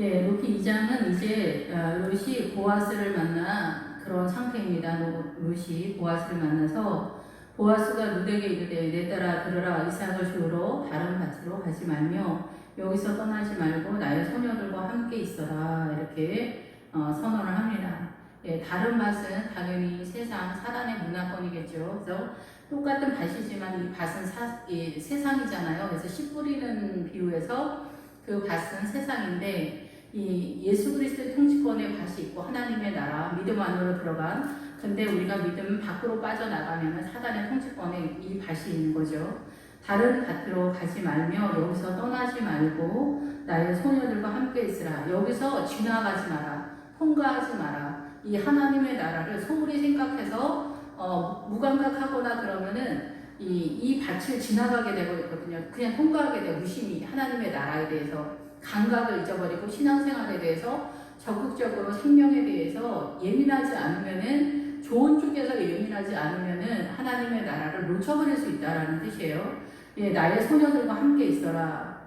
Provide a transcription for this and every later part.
예, 루키 2장은 이제 롯이 보아스를 만나 그런 상태입니다. 롯이 보아스를 만나서 보아스가 롯에게 이르되 내 딸아 들으라 이삭을 주우러 다른 밭으로 가지 말며 여기서 떠나지 말고 나의 소녀들과 함께 있어라 이렇게 선언을 합니다. 예, 다른 밭은 당연히 세상 사단의 문화권이겠죠. 그래서 똑같은 밭이지만 이 밭은 세상이잖아요. 그래서 씨 뿌리는 비유에서 그 밭은 세상인데 이 예수 그리스도의 통치권의 밭이 있고 하나님의 나라 믿음 안으로 들어간, 근데 우리가 믿음 밖으로 빠져나가면 사단의 통치권에 이 밭이 있는 거죠. 다른 밭으로 가지 말며 여기서 떠나지 말고 나의 소녀들과 함께 있으라. 여기서 지나가지 마라. 통과하지 마라. 이 하나님의 나라를 소홀히 생각해서 무감각하거나 그러면은 이 밭을 지나가게 되고 있거든요. 그냥 통과하게 되고 무심히 하나님의 나라에 대해서 감각을 잊어버리고 신앙생활에 대해서 적극적으로 생명에 대해서 예민하지 않으면은, 좋은 쪽에서 예민하지 않으면은 하나님의 나라를 놓쳐버릴 수 있다라는 뜻이에요. 예, 나의 소녀들과 함께 있어라.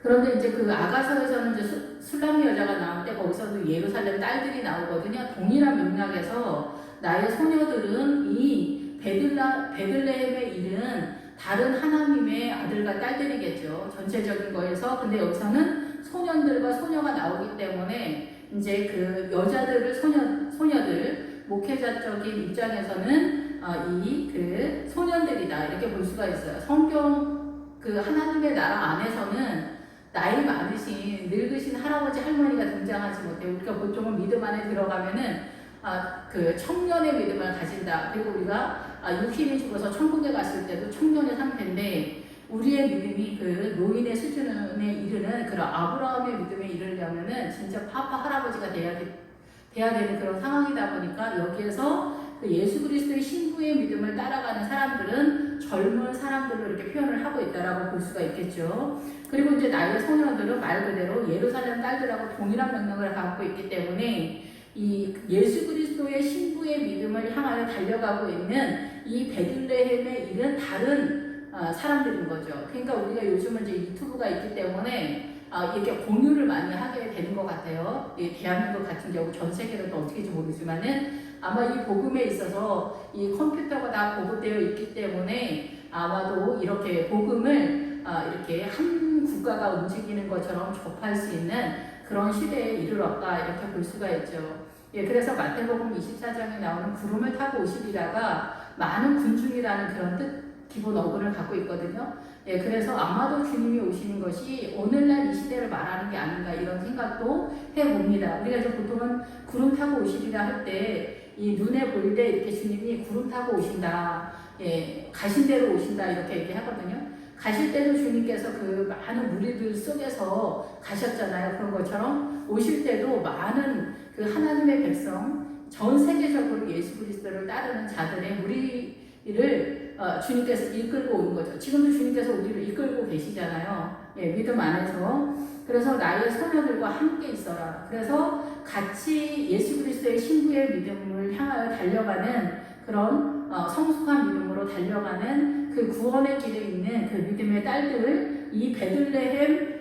그런데 이제 그 아가서에서는 이제 술람미 여자가 나올 때 거기서도 예루살렘 딸들이 나오거든요. 동일한 맥락에서 나의 소녀들은 이 베들레헴에 이른 다른 하나님의 아들과 딸들이겠죠. 전체적인 거에서. 근데 여기서는 소년들과 소녀가 나오기 때문에 이제 그 여자들을 소녀들 목회자적인 입장에서는 이 그 소년들이다 이렇게 볼 수가 있어요. 성경 그 하나님의 나라 안에서는 나이 많으신 늙으신 할아버지 할머니가 등장하지 못해요. 우리가 보통은 믿음 안에 들어가면은 그 청년의 믿음을 가진다. 그리고 우리가 육신이 죽어서 천국에 갔을 때도 청년의 상태인데, 우리의 믿음이 그 노인의 수준에 이르는 그런 아브라함의 믿음에 이르려면은 진짜 파파 할아버지가 돼야 되는 그런 상황이다 보니까, 여기에서 그 예수 그리스도의 신부의 믿음을 따라가는 사람들은 젊은 사람들로 이렇게 표현을 하고 있다라고 볼 수가 있겠죠. 그리고 이제 나의 소녀들은 말 그대로 예루살렘 딸들하고 동일한 명령을 갖고 있기 때문에 이 예수 그리스도의 신부의 믿음을 향하여 달려가고 있는 이 베들레헴에 이른 다른 사람들인 거죠. 그러니까 우리가 요즘은 이제 유튜브가 있기 때문에 이렇게 공유를 많이 하게 되는 것 같아요. 대한민국 같은 경우 전 세계는 또 어떻게인지 모르지만은 아마 이 복음에 있어서 이 컴퓨터가 다 보급되어 있기 때문에 아마도 이렇게 복음을 이렇게 한 국가가 움직이는 것처럼 접할 수 있는 그런 시대에 이르렀다 이렇게 볼 수가 있죠. 예, 그래서 마태복음 24장에 나오는 구름을 타고 오시리라가 많은 군중이라는 그런 뜻, 기본 어근을 갖고 있거든요. 예, 그래서 아마도 주님이 오시는 것이 오늘날 이 시대를 말하는 게 아닌가 이런 생각도 해봅니다. 우리가 이제 보통은 구름 타고 오시리라 할 때 이 눈에 보일 때 이렇게 주님이 구름 타고 오신다, 예, 가신 대로 오신다 이렇게 얘기하거든요. 가실 때도 주님께서 그 많은 무리들 속에서 가셨잖아요. 그런 것처럼 오실 때도 많은 그 하나님의 백성, 전 세계적으로 예수 그리스도를 따르는 자들의 무리를 주님께서 이끌고 오는 거죠. 지금도 주님께서 우리를 이끌고 계시잖아요. 예, 믿음 안에서. 그래서 나의 소녀들과 함께 있어라. 그래서 같이 예수 그리스도의 신부의 믿음을 향하여 달려가는 그런 성숙한 믿음으로 달려가는 그 구원의 길에 있는 그 믿음의 딸들을 이 베들레헴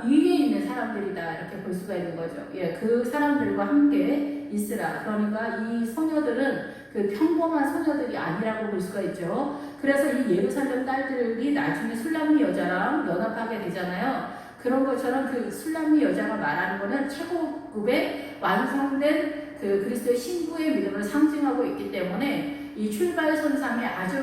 위에 있는 사람들이다 이렇게 볼 수가 있는 거죠. 예, 그 사람들과 함께 있으라. 그러니까 이 소녀들은 그 평범한 소녀들이 아니라고 볼 수가 있죠. 그래서 이 예루살렘 딸들이 나중에 술람미 여자랑 연합하게 되잖아요. 그런 것처럼 그 술람미 여자가 말하는 거는 최고급의 완성된 그 그리스도의 신부의 믿음을 상징하고 있기 때문에 이 출발선상에 아주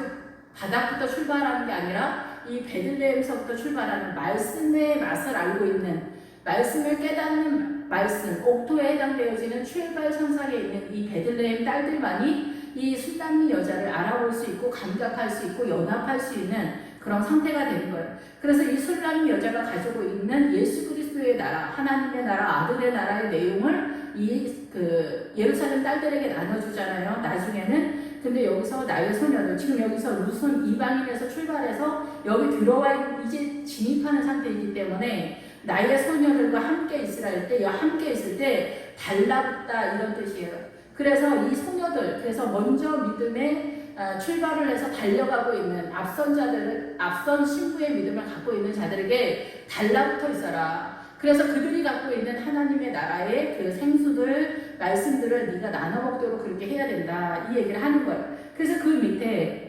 바닥부터 출발하는 게 아니라 이 베들레헴서부터 출발하는 말씀의 맛을 알고 있는, 말씀을 깨닫는 말씀, 옥토에 해당되어지는 출발선상에 있는 이 베들레헴 딸들만이 이 술람미 여자를 알아볼 수 있고 감각할 수 있고 연합할 수 있는 그런 상태가 되는 거예요. 그래서 이 술람미 여자가 가지고 있는 예수 그리스도의 나라, 하나님의 나라, 아들의 나라의 내용을 이 그 예루살렘 딸들에게 나눠주잖아요. 나중에는. 근데 여기서 나의 소녀들, 지금 여기서 룻은 이방인에서 출발해서 여기 들어와 이제 진입하는 상태이기 때문에 나의 소녀들과 함께 있으라 할 때, 함께 있을 때 달라붙다 이런 뜻이에요. 그래서 이 소녀들, 그래서 먼저 믿음에 출발을 해서 달려가고 있는 앞선 신부의 믿음을 갖고 있는 자들에게 달라붙어 있어라. 그래서 그들이 갖고 있는 하나님의 나라의 그 생수들, 말씀들을 네가 나눠 먹도록 그렇게 해야 된다. 이 얘기를 하는 거예요. 그래서 그 밑에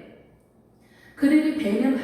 그들이 베는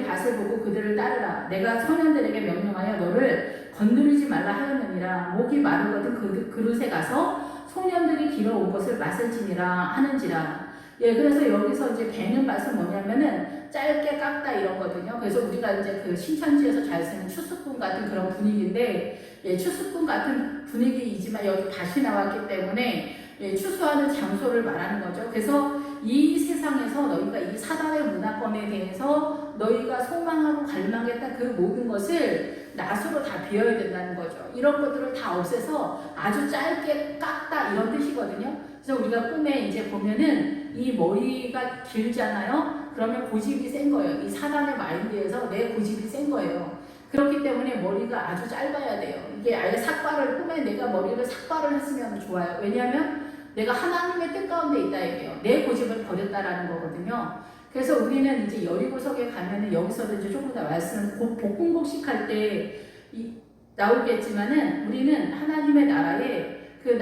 밭을 보고 그들을 따르라. 내가 소년들에게 명령하여 너를 건드리지 말라 하였느니라. 목이 마르거든 그 그릇에 가서 소년들이 길어온 것을 맛을지니라 하는지라. 예, 그래서 여기서 이제 베는 밭은 뭐냐면은 짧게 깎다 이런 거거든요. 그래서 우리가 이제 그 신천지에서 잘 쓰는 추수꾼 같은 그런 분위기인데, 예, 추수꾼 같은 분위기이지만 여기 밭이 나왔기 때문에 예, 추수하는 장소를 말하는 거죠. 그래서 이 세상에서 너희가 이 사단의 문화권에 대해서 너희가 소망하고 갈망했던 그 모든 것을 낫으로 다 비워야 된다는 거죠. 이런 것들을 다 없애서 아주 짧게 깎다 이런 뜻이거든요. 그래서 우리가 꿈에 이제 보면은 이 머리가 길잖아요. 그러면 고집이 센 거예요. 이 사단의 마인드에서 내 고집이 센 거예요. 그렇기 때문에 머리가 아주 짧아야 돼요. 이게 아예 삭발을 꿈에 내가 머리를 삭발을 했으면 좋아요. 왜냐하면 내가 하나님의 뜻 가운데 있다 얘기해요. 내 고집을 버렸다라는 거거든요. 그래서 우리는 이제 여리고석에 가면은 여기서도 이제 조금 더 말씀 복음곡식 할 때 나오겠지만은 우리는 하나님의 나라에 그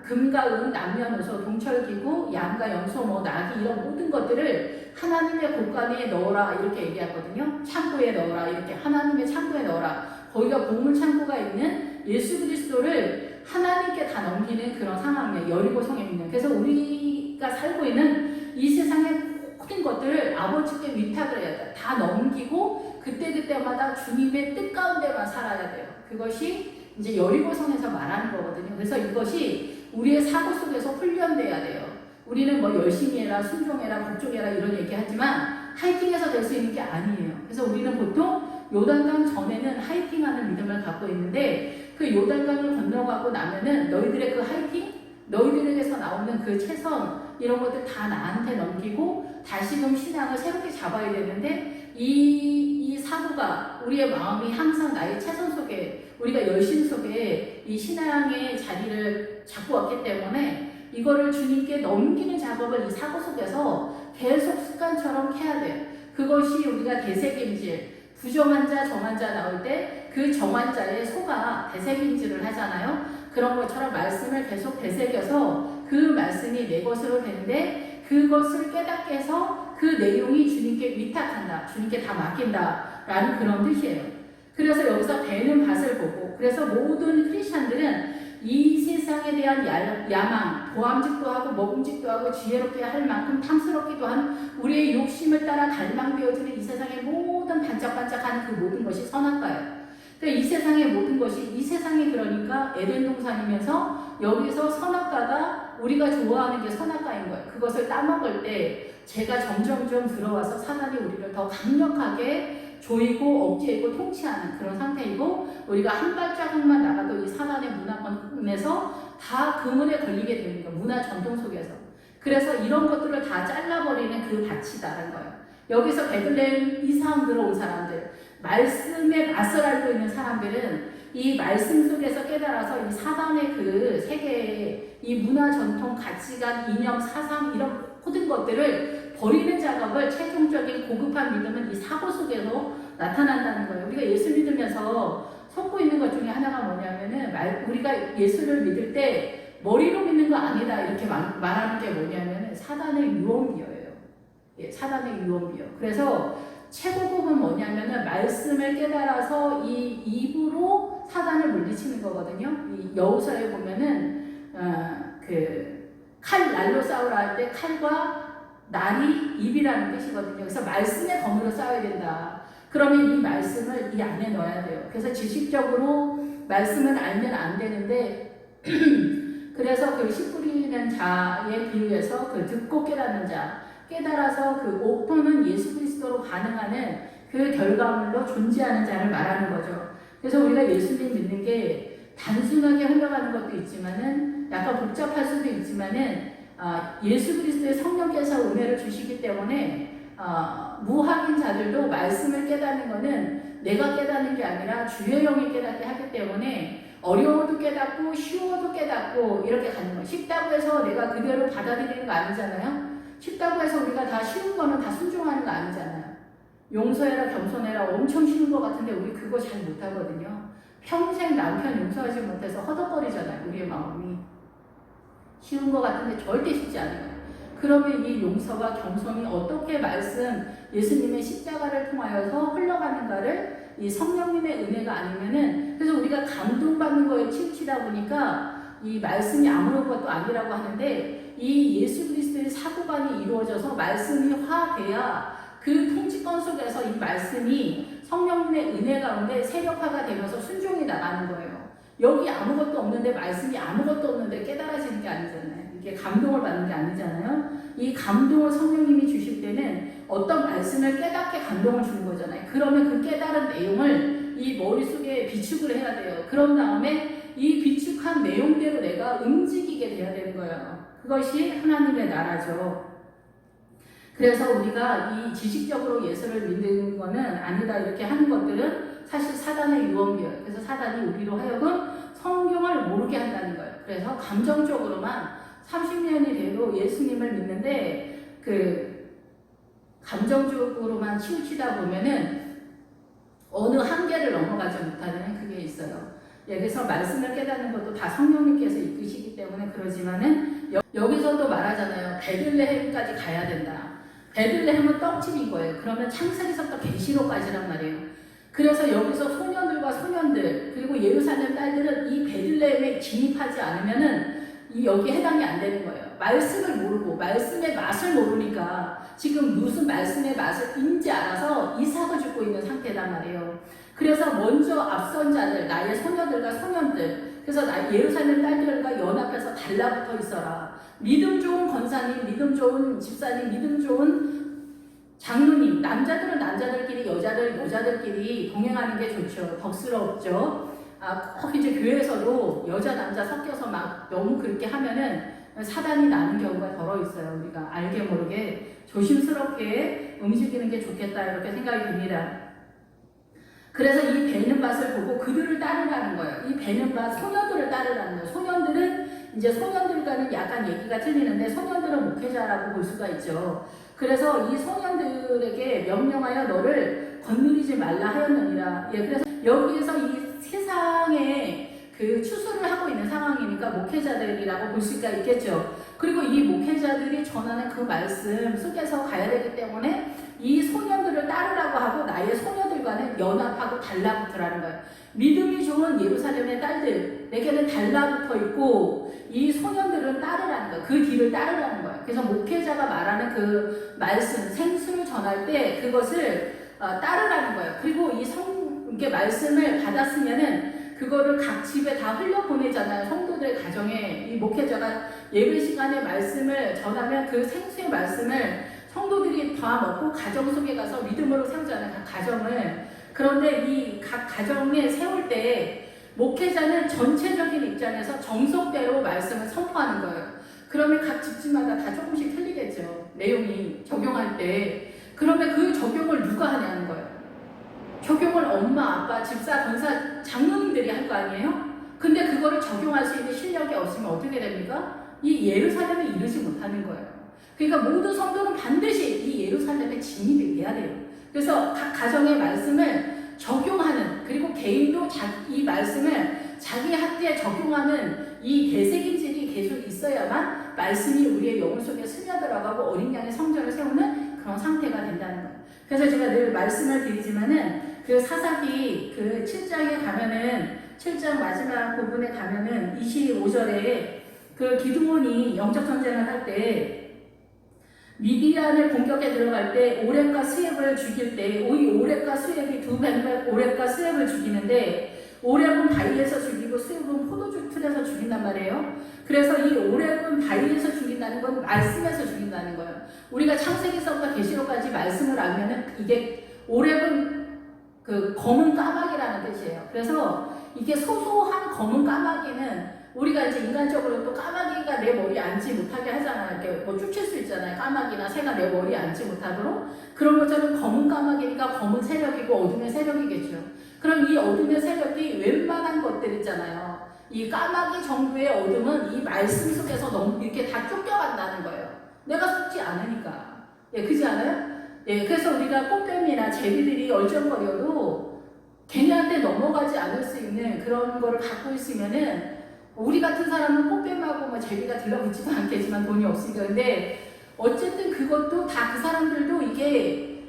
금과 은, 남녀노소, 동철기구, 양과 염소, 뭐 나귀 이런 모든 것들을 하나님의 곳간에 넣어라 이렇게 얘기하거든요. 창고에 넣어라 이렇게 하나님의 창고에 넣어라. 거기가 보물 창고가 있는 예수 그리스도를 하나님께 다 넘기는 그런 상황이에요. 여리고성에 있는. 그래서 우리가 살고 있는 이 세상의 모든 것들을 아버지께 위탁을 해야 돼요. 다 넘기고 그때그때마다 주님의 뜻 가운데만 살아야 돼요. 그것이 이제 여리고성에서 말하는 거거든요. 그래서 이것이 우리의 사고 속에서 훈련돼야 돼요. 우리는 뭐 열심히 해라, 순종해라, 복종해라 이런 얘기하지만 하이팅해서 될 수 있는 게 아니에요. 그래서 우리는 보통 요단강 전에는 하이팅하는 믿음을 갖고 있는데 그 요단강을 건너가고 나면은 너희들의 그 하이팅, 너희들에게서 나오는 그 최선 이런 것들 다 나한테 넘기고 다시금 신앙을 새롭게 잡아야 되는데 이 사고가 우리의 마음이 항상 나의 최선 속에 우리가 열심 속에 이 신앙의 자리를 잡고 왔기 때문에 이거를 주님께 넘기는 작업을 이 사고 속에서 계속 습관처럼 해야 돼요. 그것이 우리가 되새김질 부정한 자, 정한 자 나올 때 그 정한 자의 소가 되새김질을 하잖아요. 그런 것처럼 말씀을 계속 되새겨서 그 말씀이 내 것으로 되는데 그것을 깨닫게 해서 그 내용이 주님께 위탁한다. 주님께 다 맡긴다. 라는 그런 뜻이에요. 그래서 여기서 베는 밭을 보고 그래서 모든 크리스찬들은 이 세상에 대한 야망, 보암직도 하고 먹음직도 하고 지혜롭게 할 만큼 탐스럽기도 한 우리의 욕심을 따라 갈망되어지는 이 세상의 모든 반짝반짝하는 그 모든 것이 선악과예요. 그러니까 이 세상의 모든 것이 이 세상이 그러니까 에덴 동산이면서 여기서 선악과가 우리가 좋아하는 게 선악과인 거예요. 그것을 따먹을 때 죄가 점점점 들어와서 사단이 우리를 더 강력하게 조이고 억제하고 통치하는 그런 상태이고 우리가 한 발자국만 나가도 이 사단의 문화권에서 다 그물에 걸리게 되는 거예요. 문화 전통 속에서. 그래서 이런 것들을 다 잘라버리는 그 밭이다라는 거예요. 여기서 베들레헴 이상 들어온 사람들, 말씀의 맛을 알고 있는 사람들은 이 말씀 속에서 깨달아서 이 사단의 그 세계의 이 문화 전통, 가치관, 이념, 사상 이런 모든 것들을 버리는 작업을 최종적인 고급한 믿음은 이 사고 속에서 나타난다는 거예요. 우리가 예수 믿으면서 속고 있는 것 중에 하나가 뭐냐면은 우리가 예수를 믿을 때 머리로 믿는 거 아니다 이렇게 말하는 게 뭐냐면은 사단의 유언비어예요. 예, 사단의 유언비어. 그래서 최고급은 뭐냐면은 말씀을 깨달아서 이 입으로 사단을 물리치는 거거든요. 이 여호수아에 보면은 칼 날로 싸우라 할 때 칼과 날이 입이라는 뜻이거든요. 그래서 말씀의 검으로 싸워야 된다. 그러면 이 말씀을 이 안에 넣어야 돼요. 그래서 지식적으로 말씀을 알면 안 되는데 그래서 그 씨 뿌리는 자에 비유해서 그 듣고 깨닫는 자 깨달아서 그 오픈은 예수 그리스도로 반응하는 그 결과물로 존재하는 자를 말하는 거죠. 그래서 우리가 예수님 믿는 게 단순하게 흘러가는 것도 있지만은 약간 복잡할 수도 있지만은 예수 그리스도의 성령께서 은혜를 주시기 때문에 무학인 자들도 말씀을 깨닫는 것은 내가 깨닫는 게 아니라 주의 영이 깨닫게 하기 때문에 어려워도 깨닫고 쉬워도 깨닫고 이렇게 가는 거예요. 쉽다고 해서 내가 그대로 받아들이는 거 아니잖아요. 쉽다고 해서 우리가 다 쉬운 거는 다 순종하는 거 아니잖아요. 용서해라 겸손해라 엄청 쉬운 거 같은데 우리 그거 잘 못하거든요. 평생 남편 용서하지 못해서 허덕거리잖아요. 우리의 마음이. 쉬운 것 같은데 절대 쉽지 않아요. 그러면 이 용서와 겸손이 어떻게 예수님의 십자가를 통하여서 흘러가는가를 이 성령님의 은혜가 아니면은, 그래서 우리가 감동받는 거에 치우치다 보니까 이 말씀이 아무것도 아니라고 하는데, 이 예수 그리스도의 사고관이 이루어져서 말씀이 화돼야 그 통치권 속에서 이 말씀이 성령님의 은혜 가운데 세력화가 되면서 순종이 나가는 거예요. 여기 아무것도 없는데, 말씀이 아무것도 없는데 깨달아지는 게 아니잖아요. 이게 감동을 받는 게 아니잖아요. 이 감동을 성령님이 주실 때는 어떤 말씀을 깨닫게 감동을 주는 거잖아요. 그러면 그 깨달은 내용을 이 머릿속에 비축을 해야 돼요. 그런 다음에 이 비축한 내용대로 내가 움직이게 돼야 되는 거예요. 그것이 하나님의 나라죠. 그래서 우리가 이 지식적으로 예수를 믿는 거는 아니다 이렇게 하는 것들은 사실 사단의 유언비어예요. 그래서 사단이 우리로 하여금 성경을 모르게 한다는 거예요. 그래서 감정적으로만 30년이 돼도 예수님을 믿는데 감정적으로만 치우치다 보면은 어느 한계를 넘어가지 못하는 그게 있어요. 그래서 말씀을 깨닫는 것도 다 성령님께서 이끄시기 때문에 그러지만은 여기서도 말하잖아요. 베들레헴까지 가야 된다. 베들레헴은 떡집인 거예요. 그러면 창세기서부터 계시록까지란 말이에요. 그래서 여기서 소년들과 소년들 그리고 예루살렘 딸들은 이 베들레헴에 진입하지 않으면은 여기에 해당이 안 되는 거예요. 말씀을 모르고 말씀의 맛을 모르니까 지금 무슨 말씀의 맛을 인지 알아서 이삭을 죽고 있는 상태란 말이에요. 그래서 먼저 앞선 자들, 나의 소녀들과 소년들, 그래서 예루살렘 딸들과 연합해서 달라붙어 있어라. 믿음 좋은 권사님, 믿음 좋은 집사님, 믿음 좋은 장로님, 남자들은 남자들끼리, 여자들끼리 동행하는 게 좋죠. 덕스럽죠. 이제 교회에서도 여자, 남자 섞여서 막 너무 그렇게 하면은 사단이 나는 경우가 더러 있어요. 우리가 알게 모르게 조심스럽게 움직이는 게 좋겠다 이렇게 생각이 듭니다. 그래서 이 베는 밭을 보고 그들을 따르라는 거예요. 이 베는 밭 소년들을 따르라는 거예요. 소년들은 이제 소년들과는 약간 얘기가 틀리는데 소년들은 목회자라고 볼 수가 있죠. 그래서 이 소년들에게 명령하여 너를 건드리지 말라 하였느니라. 그래서 여기에서 이 세상에 추수를 하고 있는 상황이니까 목회자들이라고 볼 수가 있겠죠. 그리고 이 목회자들이 전하는 그 말씀 속에서 가야 되기 때문에 이 소년들을 따르라고 하고 나의 소녀들과는 연합하고 달라붙으라는 거예요. 믿음이 좋은 예루살렘의 딸들에게는 달라붙어 있고 이 소년들은 따르라는 거예요. 그 뒤를 따르라는 거예요. 그래서 목회자가 말하는 그 말씀, 생수를 전할 때 그것을 따르라는 거예요. 그리고 이게 말씀을 받았으면은 그거를 각 집에 다 흘려보내잖아요. 성도들의 가정에 이 목회자가 예배 시간에 말씀을 전하면 그 생수의 말씀을 성도들이 다 먹고 가정 속에 가서 믿음으로 세우잖아요. 각 가정을. 그런데 이 각 가정에 세울 때 목회자는 전체적인 입장에서 정석대로 말씀을 선포하는 거예요. 그러면 각 집집마다 다 조금씩 틀리겠죠. 내용이 적용할 때. 그러면 그 적용을 누가 하냐는 거예요. 적용을 엄마, 아빠, 집사, 권사, 장로님들이 할 거 아니에요? 근데 그거를 적용할 수 있는 실력이 없으면 어떻게 됩니까? 이 예루살렘에 이르지 못하는 거예요. 그러니까 모든 성도는 반드시 이 예루살렘에 진입이 돼야 돼요. 그래서 각 가정의 말씀을 적용하는, 그리고 개인도 이 말씀을 자기 학대에 적용하는 이 되새김질이 계속 있어야만 말씀이 우리의 영혼 속에 스며들어가고 어린 양의 성전을 세우는 그런 상태가 된다는 거예요. 그래서 제가 늘 말씀을 드리지만은 사사기 7장에 가면은 7장 마지막 부분에 가면은 25절에 기드몬이 영적 전쟁을 할 때 미디안을 공격해 들어갈 때 오렙과 스웹을 죽일 때 이 오렙과 스웹이 두 뱀을 오렙과 스웹을 죽이는데 오렙은 바위에서 죽이고 스웹은 포도주 틀에서 죽인단 말이에요. 그래서 이 오렙은 바위에서 죽인다는 건 말씀에서 죽인다는 거예요. 우리가 창세기서부터 계시록까지 말씀을 알면은 이게 오렙은 검은 까마귀라는 뜻이에요. 그래서 이게 소소한 검은 까마귀는 우리가 이제 인간적으로 또 까마귀가 내 머리에 앉지 못하게 하잖아요. 이렇게 쫓을 수 있잖아요. 까마귀나 새가 내 머리에 앉지 못하도록. 그런 것처럼 검은 까마귀니까 검은 세력이고 어둠의 세력이겠죠. 그럼 이 어둠의 세력이 웬만한 것들 있잖아요. 이 까마귀 정도의 어둠은 이 말씀 속에서 너무 이렇게 다 쫓겨간다는 거예요. 내가 속지 않으니까. 그렇지 않아요? 그래서 우리가 꽃뱀이나 제비들이 얼쩡거려도 걔네한테 넘어가지 않을 수 있는 그런 거를 갖고 있으면은 우리 같은 사람은 꽃뱀하고 뭐 제비가 들러붙지도 않겠지만 돈이 없으니까. 근데 어쨌든 그것도 다 그 사람들도 이게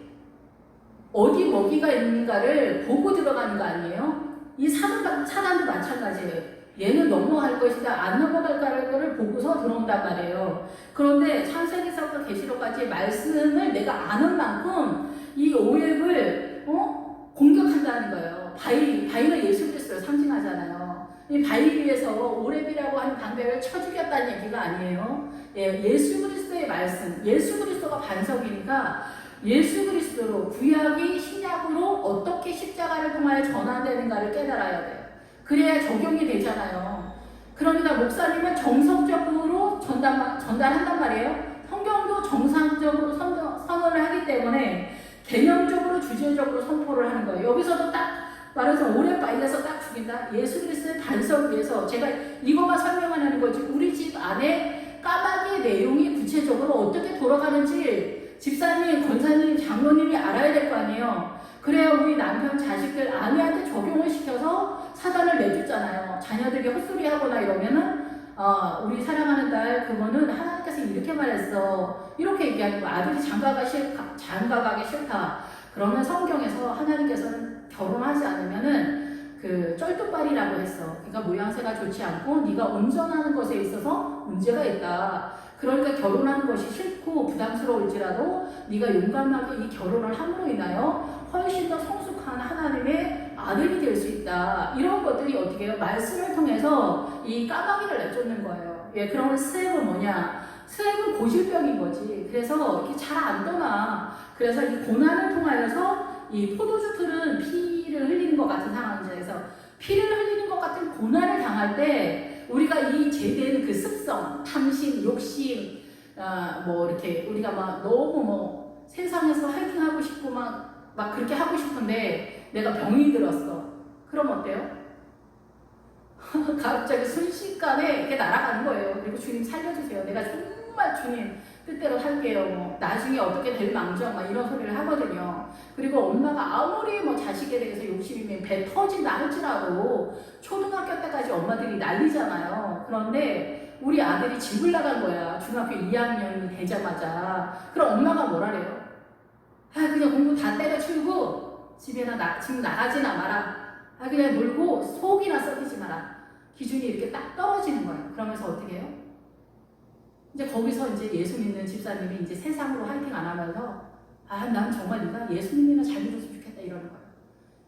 어디 먹이가 있는가를 보고 들어가는 거 아니에요? 이 사단도 마찬가지예요. 얘는 넘어갈 것이다, 안 넘어갈까를 보고서 들어온단 말이에요. 그런데 창세기서부터 계시록까지 말씀을 내가 아는 만큼 이 오앱을 공격한다는 거예요. 바위가 예수 그리스도를 상징하잖아요. 이 바위 위에서 오랩이라고 하는 방배를 쳐 죽였다는 얘기가 아니에요. 예수 그리스도의 말씀, 예수 그리스도가 반석이니까 예수 그리스도로 구약이 신약으로 어떻게 십자가를 통하여 전환되는가를 깨달아야 돼요. 그래야 적용이 되잖아요. 그러니까 목사님은 정석적으로 전달한단 말이에요. 성경도 정상적으로 선언을 하기 때문에 개념적으로 주제적으로 선포를 하는 거예요. 여기서도 딱 말해서 오래 빨려서 딱 죽인다. 예수 그리스도의 반석 위에서 제가 이거만 설명하는 거지. 우리 집 안에 까마귀의 내용이 구체적으로 어떻게 돌아가는지 집사님, 권사님, 장로님이 알아야 될 거 아니에요. 그래야 우리 남편, 자식들, 아내한테 적용을 시켜서 사단을 내줬잖아요. 자녀들이 헛소리하거나 이러면은 우리 사랑하는 딸 그거는 하나님께서 이렇게 말했어. 이렇게 얘기하는 거야. 아들이 장가가기 싫다. 그러면 성경에서 하나님께서는 결혼하지 않으면은 그 쩔뚝발이라고 했어. 그러니까 모양새가 좋지 않고 네가 운전하는 것에 있어서 문제가 있다. 그러니까 결혼하는 것이 싫고 부담스러울지라도 네가 용감하게 이 결혼을 함으로 인하여 훨씬 더 성숙한 하나님의 아들이 될 수 있다. 이런 것들이 어떻게 해요? 말씀을 통해서 이 까마귀를 내쫓는 거예요. 그러면 스엡은 뭐냐? 스엡은 고질병인 거지. 그래서 이렇게 잘 안 떠나. 그래서 이 고난을 통하여서 이 포도주 틀은 피를 흘리는 것 같은 상황에서 피를 흘리는 것 같은 고난을 당할 때 우리가 이 제대는 그 습성, 탐심, 욕심, 뭐 이렇게 우리가 막 너무 세상에서 화이팅하고 싶고 막 그렇게 하고 싶은데 내가 병이 들었어. 그럼 어때요? 갑자기 순식간에 이렇게 날아가는 거예요. 그리고 주님 살려주세요. 내가 정말 주님 뜻대로 할게요. 뭐 나중에 어떻게 될 망정 막 이런 소리를 하거든요. 그리고 엄마가 아무리 뭐 자식에 대해서 욕심이면 배 터진다 할지라도 초등학교 때까지 엄마들이 난리잖아요. 그런데 우리 아들이 집을 나간 거야. 중학교 2학년이 되자마자. 그럼 엄마가 뭐라 그래요? 그냥 공부 다 때려치우고 집에나 지금 나가지나 마라. 그냥 놀고 속이나 썩이지 마라. 기준이 이렇게 딱 떨어지는 거예요. 그러면서 어떻게 해요? 이제 거기서 이제 예수 믿는 집사님이 이제 세상으로 화이팅 안 하면서 난 정말 네가 예수님이나 잘 믿었으면 좋겠다 이러는 거예요.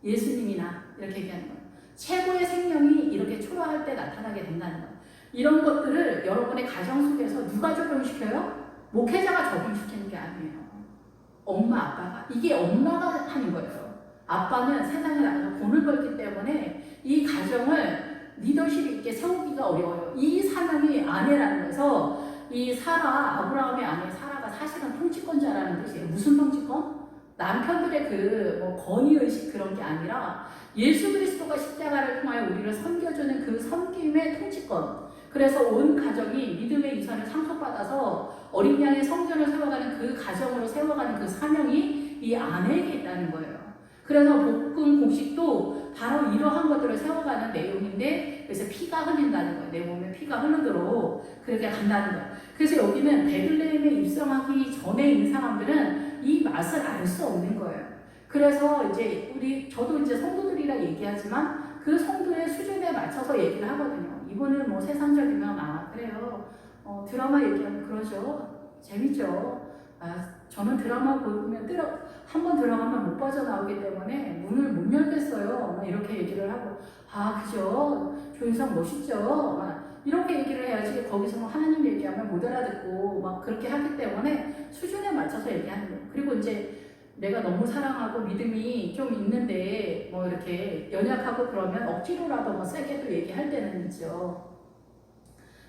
예수님이나 이렇게 얘기하는 거예요. 최고의 생명이 이렇게 초라할 때 나타나게 된다는 거예요. 이런 것들을 여러분의 가정 속에서 누가 적용시켜요? 목회자가 적용시키는 게 아니에요. 엄마, 아빠가. 이게 엄마가 하는 거예요. 아빠는 세상에 나가서 돈을 벌기 때문에 이 가정을 리더십 있게 세우기가 어려워요. 이 사람이 아내라는 거에서 이 아브라함의 아내 사라가 사실은 통치권자라는 뜻이에요. 무슨 통치권? 남편들의 뭐 권위의식 그런 게 아니라 예수 그리스도가 십자가를 통하여 우리를 섬겨주는 그 섬김의 통치권. 그래서 온 가정이 믿음의 유산을 상속받아서 어린 양의 성전을 세워가는 그 가정으로 세워가는 그 사명이 이 아내에게 있다는 거예요. 그래서 볶음 곡식도 바로 이러한 것들을 세워가는 내용인데 그래서 피가 흘린다는 거예요. 내 몸에 피가 흐르도록 그렇게 간다는 거예요. 그래서 여기는 베들레헴에 입성하기 전에 있는 사람들은 이 맛을 알 수 없는 거예요. 그래서 이제 저도 이제 성도들이라 얘기하지만 그 성도의 수준에 맞춰서 얘기를 하거든요. 이분은 뭐 세상적이면 그래요. 드라마 얘기하면 그러죠. 재밌죠. 저는 드라마 보면 한번 들어가면 못 빠져나오기 때문에 문을 못 열겠어요. 이렇게 얘기를 하고 그죠. 조인성 멋있죠. 이렇게 얘기를 해야지 거기서 하나님 얘기하면 못 알아듣고 막 그렇게 하기 때문에 수준에 맞춰서 얘기하는 거예요. 그리고 이제 내가 너무 사랑하고 믿음이 좀 있는데 뭐 이렇게 연약하고 그러면 억지로라도 뭐 세게 또 얘기할 때는 있죠.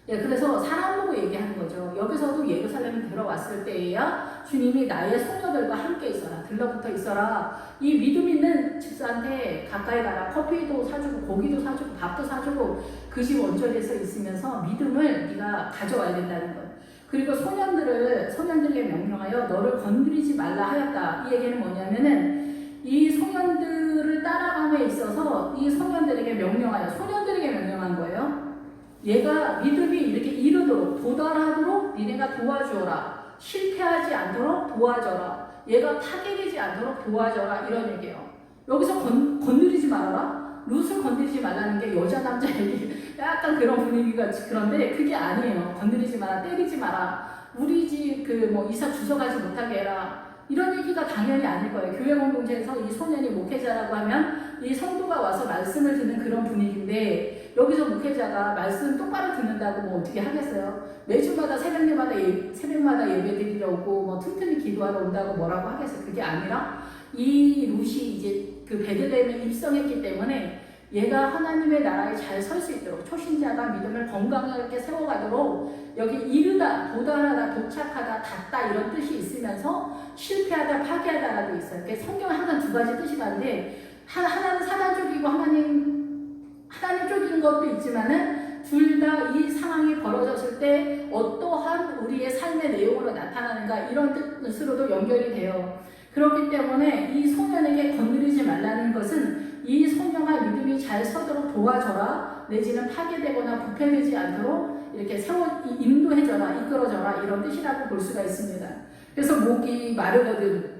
그래서 사람 보고 얘기하는 거죠. 여기서도 예루살렘에 들어왔을 때에야 주님이 나의 소녀들과 함께 있어라. 들러붙어 있어라. 이 믿음 있는 집사한테 가까이 가라. 커피도 사주고 고기도 사주고 밥도 사주고 그 집 원조리에서 있으면서 믿음을 네가 가져와야 된다는 거예요. 그리고 소년들에게 명령하여 너를 건드리지 말라 하였다. 이 얘기는 뭐냐면은 이 소년들을 따라감에 있어 누구에게 명령하여? 소년들에게 명령한 거예요. 얘가 믿음이 이렇게 이르도록 도달하도록 니네가 도와주어라. 실패하지 않도록 도와줘라. 얘가 파괴되지 않도록 도와줘라. 이런 얘기예요. 여기서 건드리지 말아라. 룻을 건드리지 말라는 게 여자 남자 얘기 약간 그런 분위기가 그런데 그게 아니에요. 건드리지 마라. 때리지 마라. 우리 집 이사 주소 가지 못하게 해라. 이런 얘기가 당연히 아닐 거예요. 교회 공동체에서 이 소년이 목회자라고 하면 이 성도가 와서 말씀을 듣는 그런 분위기인데 여기서 목회자가 말씀 똑바로 듣는다고 어떻게 하겠어요? 매주마다 새벽마다 예배 드리러 오고 틈틈이 기도하러 온다고 뭐라고 하겠어요? 그게 아니라 이 룻이 이제 그 베들레헴에 입성했기 때문에 얘가 하나님의 나라에 잘 설 수 있도록 초신자가 믿음을 건강하게 세워가도록 여기 이르다, 도달하다, 도착하다, 닿다 이런 뜻이 있으면서 실패하다, 파괴하다라도 있어요. 그러니까 성경은 항상 두 가지 뜻이 나는데 하나는 사단 쪽이고 하나님 쪽인 것도 있지만은 둘 다 이 상황이 벌어졌을 때 어떠한 우리의 삶의 내용으로 나타나는가 이런 뜻으로도 연결이 돼요. 그렇기 때문에 이 소년에게 건드리지 말라는 것은 이 소녀가 믿음이 잘 서도록 도와줘라. 내지는 파괴되거나 부패되지 않도록 이렇게 인도해줘라, 이끌어줘라 이런 뜻이라고 볼 수가 있습니다. 그래서 목이 마르거든.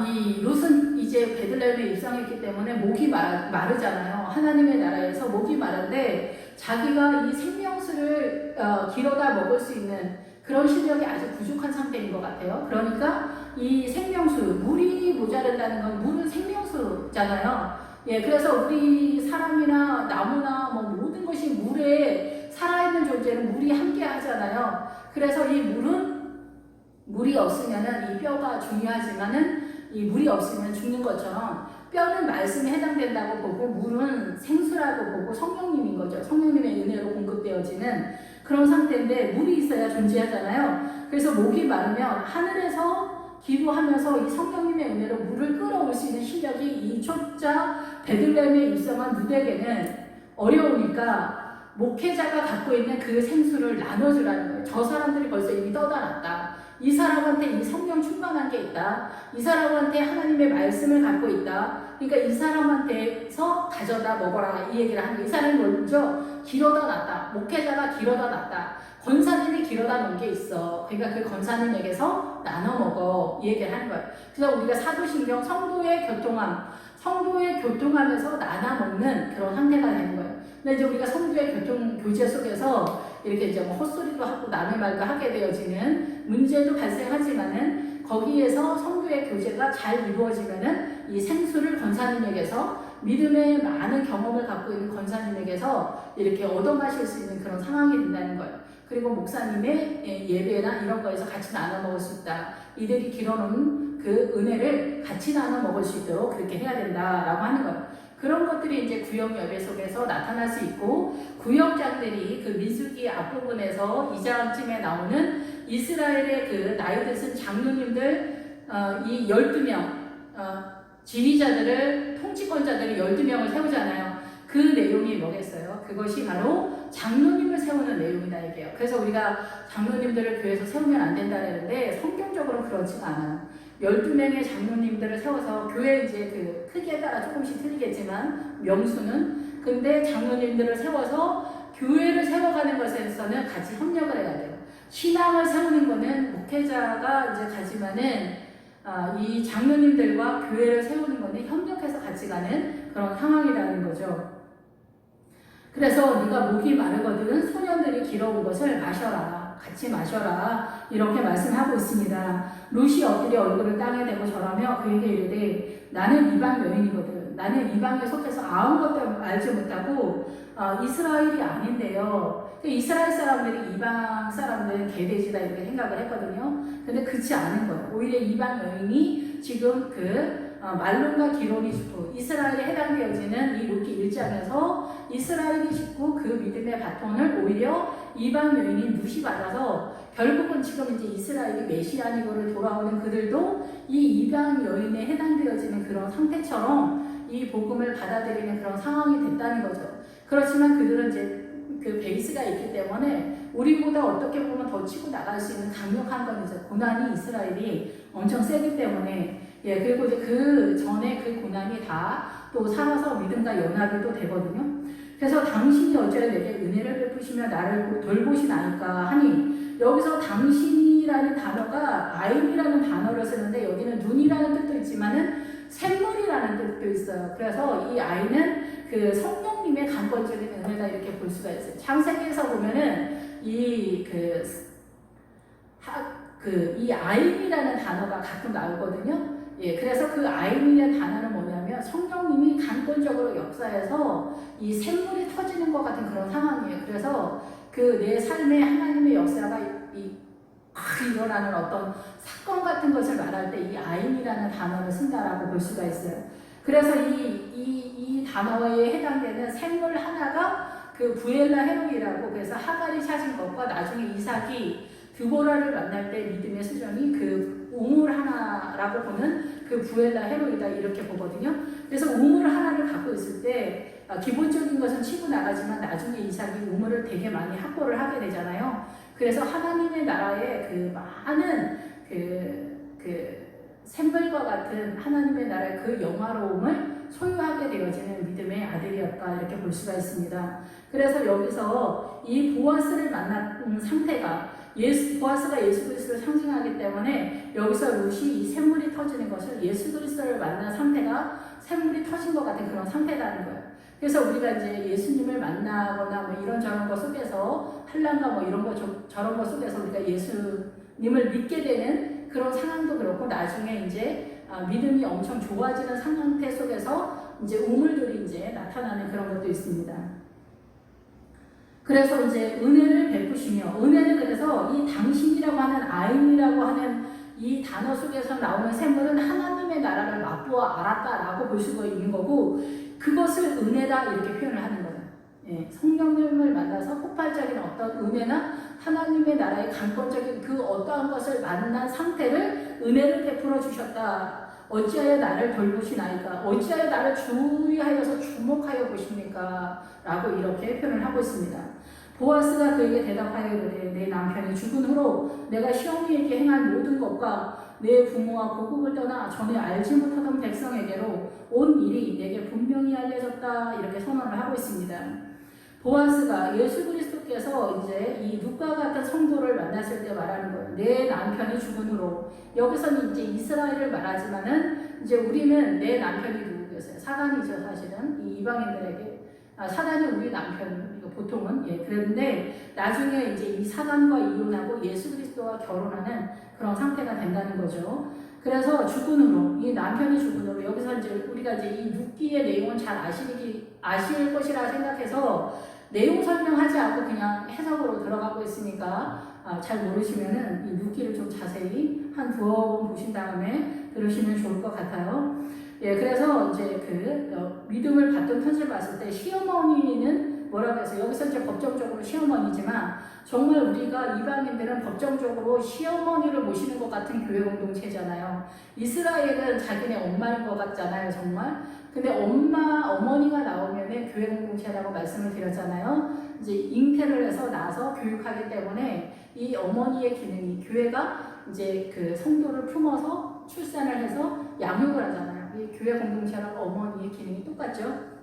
이 룻은 이제 베들레헴에 입성했기 때문에 목이 마르잖아요. 하나님의 나라에서 목이 마른데 자기가 이 생명수를 길어다 먹을 수 있는 그런 실력이 아주 부족한 상태인 것 같아요. 그러니까 이 생명수, 물이 모자란다는 건 물은 생명수잖아요. 예, 그래서 우리 사람이나 나무나 모든 것이 물에 살아있는 존재는 물이 함께 하잖아요. 그래서 이 물이 없으면은 이 뼈가 중요하지만은 이 물이 없으면 죽는 것처럼 뼈는 말씀에 해당된다고 보고 물은 생수라고 보고 성령님인 거죠. 성령님의 은혜로 공급되어지는 그런 상태인데 물이 있어야 존재하잖아요. 그래서 목이 마르면 하늘에서 기도하면서 이 성령님의 은혜로 물을 끌어올 수 있는 실력이 이 초자 베들레헴에 입성한 룻에게는 어려우니까 목회자가 갖고 있는 그 생수를 나눠주라는 거예요. 저 사람들이 벌써 이미 떠나놨다. 이 사람한테 이 성령 충만한 게 있다. 이 사람한테 하나님의 말씀을 갖고 있다. 그러니까 이 사람한테서 가져다 먹어라. 이 얘기를 하는 거예요. 이 사람이 먼저 길어다 놨다. 목회자가 길어다 놨다. 권사님이 길어다 놓은 게 있어. 그러니까 그 권사님에게서 나눠 먹어. 이 얘기를 하는 거예요. 그래서 우리가 사도신경 성도의 교통하면서 나눠 먹는 그런 상태가 되는 거예요. 근데 이제 우리가 성도의 교제 속에서 이렇게 이제 헛소리도 하고 남의 말도 하게 되어지는 문제도 발생하지만은 거기에서 성도의 교제가 잘 이루어지면은 이 생수를 권사님에게서 믿음의 많은 경험을 갖고 있는 권사님에게서 이렇게 얻어 마실 수 있는 그런 상황이 된다는 거예요. 그리고 목사님의 예배나 이런 거에서 같이 나눠 먹을 수 있다. 이들이 길어놓은 그 은혜를 같이 나눠 먹을 수 있도록 그렇게 해야 된다라고 하는 거예요. 그런 것들이 이제 구역 예배 속에서 나타날 수 있고 구역장들이 그 민수기 앞부분에서 2장쯤에 나오는 이스라엘의 그 나이 드신 장로님들 이 12명 지휘자들을 통치권자들을 12명을 세우잖아요. 그 내용이 뭐겠어요? 그것이 바로 장로님을 세우는 내용이다 이게요. 그래서 우리가 장로님들을 교회에서 세우면 안 된다는데 성경적으로 그렇지가 않아요. 12명의 장로님들을 세워서 교회 이제 그 크기에 따라 조금씩 틀리겠지만 명수는 근데 장로님들을 세워서 교회를 세워가는 것에서는 같이 협력을 해야 돼요. 신앙을 세우는 거는 목회자가 이제 가지만은 이 장로님들과 교회를 세우는 거는 협력해서 같이 가는 그런 상황이라는 거죠. 그래서 네가 목이 마르거든 소년들이 길어온 것을 마셔라. 같이 마셔라. 이렇게 말씀하고 있습니다. 룻이 엎드려 얼굴을 땅에 대고 절하며 그에게 이르되 나는 이방 여인이거든. 나는 이방에 속해서 아무것도 알지 못하고 이스라엘이 아닌데요. 이스라엘 사람들이 이방 사람들은 개돼지다 이렇게 생각을 했거든요. 근데 그렇지 않은 거예요. 오히려 이방 여인이 지금 말론과 기론이 짓고 이스라엘에 해당되어지는 이 룻기 1장에서 이스라엘이 짓고 그 믿음의 바톤을 오히려 이방 여인인 룻이 받아서 결국은 지금 이제 이스라엘이 메시아니고를 돌아오는 그들도 이 이방 여인에 해당되어지는 그런 상태처럼 이 복음을 받아들이는 그런 상황이 됐다는 거죠. 그렇지만 그들은 이제 그 베이스가 있기 때문에 우리보다 어떻게 보면 더 치고 나갈 수 있는 강력한 건 이제 고난이 이스라엘이 엄청 세기 때문에 예, 그리고 이제 그 전에 그 고난이 다 또 살아서 믿음과 연합이 또 되거든요. 그래서 당신이 어찌하여 내게 은혜를 베푸시며 나를 돌보시나이까 하니, 여기서 당신이라는 단어가 아임이라는 단어를 쓰는데 여기는 눈이라는 뜻도 있지만은 샘물이라는 뜻도 있어요. 그래서 이 아이는 그 성령님의 간권적인 은혜다 이렇게 볼 수가 있어요. 창세기에서 보면은 이 아임이라는 단어가 가끔 나오거든요. 예, 그래서 그 아임이라는 단어는 뭐냐면 성령님이 간권적으로 역사해서 이 샘물이 터지는 것 같은 그런 상황이에요. 그래서 그 내 삶에 하나님의 역사가 일어나는 어떤 사건 같은 것을 말할 때 이 아임이라는 단어를 쓴다라고 볼 수가 있어요. 그래서 이 단어에 해당되는 샘물 하나가 그 부엘라 헤로이라고, 그래서 하갈이 찾은 것과 나중에 이삭이 드보라를 만날 때 믿음의 수정이 그 우물 하나라고 보는 그 부엘라 헤로이다 이렇게 보거든요. 그래서 우물 하나를 갖고 있을 때 기본적인 것은 치고 나가지만 나중에 이삭이 우물을 되게 많이 확보를 하게 되잖아요. 그래서 하나님의 나라의 그 많은 샘물과 같은 하나님의 나라의 그 영화로움을 소유하게 되어지는 믿음의 아들이었다 이렇게 볼 수가 있습니다. 그래서 여기서 이 보아스를 만난 상태가 보아스가 예수 그리스도를 상징하기 때문에 여기서 룻이 이 샘물이 터지는 것을 예수 그리스도를 만난 상태가 샘물이 터진 것 같은 그런 상태라는 거예요. 그래서 우리가 이제 예수님을 만나거나 뭐 이런저런 것 속에서 환난과 뭐 이런 거 저런 것 속에서 우리가 예수님을 믿게 되는 그런 상황도 그렇고, 나중에 이제 믿음이 엄청 좋아지는 상태 속에서 이제 우물들이 이제 나타나는 그런 것도 있습니다. 그래서 이제 은혜를 베푸시며, 은혜는 그래서 이 당신이라고 하는 아임이라고 하는 이 단어 속에서 나오는 샘물은 하나님의 나라를 맛보아 알았다라고 볼 수가 있는 거고, 그것을 은혜다 이렇게 표현을 하는 거예요. 예, 성령님을 만나서 폭발적인 어떤 은혜나 하나님의 나라의 강권적인 그 어떠한 것을 만난 상태를 은혜를 베풀어 주셨다. 어찌하여 나를 돌보시나이까? 어찌하여 나를 주의하여서 주목하여 보십니까? 라고 이렇게 표현을 하고 있습니다. 보아스가 그에게 대답하여 이르되 내 남편이 죽은 후로 내가 시어미에게 행한 모든 것과 내 부모와 고국을 떠나 전에 알지 못하던 백성에게로 온 일이 내게 분명히 알려졌다 이렇게 선언을 하고 있습니다. 보아스가 예수 그리스도께서 이제 이 룻과 같은 성도를 만났을 때 말하는 거예요. 내 남편이 죽은 후로. 여기서는 이제 이스라엘을 말하지만은 이제 우리는 내 남편이 누구겠어요? 사단이죠, 사실은. 이 이방인들에게. 사단이 우리 남편, 보통은. 예, 그런데 나중에 이제 이 사단과 이혼하고 예수 그리스도와 결혼하는 그런 상태가 된다는 거죠. 그래서 죽은 후로, 이 남편이 죽은 후로, 여기서 이제 우리가 이제 이 룻기의 내용은 잘 아실 것이라 생각해서 내용 설명하지 않고 그냥 해석으로 들어가고 있으니까 잘 모르시면은 이 룻기를 좀 자세히 한 두어 번 보신 다음에 들으시면 좋을 것 같아요. 예, 그래서 이제 믿음을 받던 편지를 봤을 때 시어머니는 뭐라고 해서 여기서 이제 법정적으로 시어머니지만 정말 우리가 이방인들은 법정적으로 시어머니를 모시는 것 같은 교회 공동체잖아요. 이스라엘은 자기네 엄마인 것 같잖아요, 정말. 근데 어머니가 나오면은 교회 공동체라고 말씀을 드렸잖아요. 이제 잉태를 해서 낳아서 교육하기 때문에 이 어머니의 기능이, 교회가 이제 그 성도를 품어서 출산을 해서 양육을 하잖아요. 이 교회 공동체랑 어머니의 기능이 똑같죠.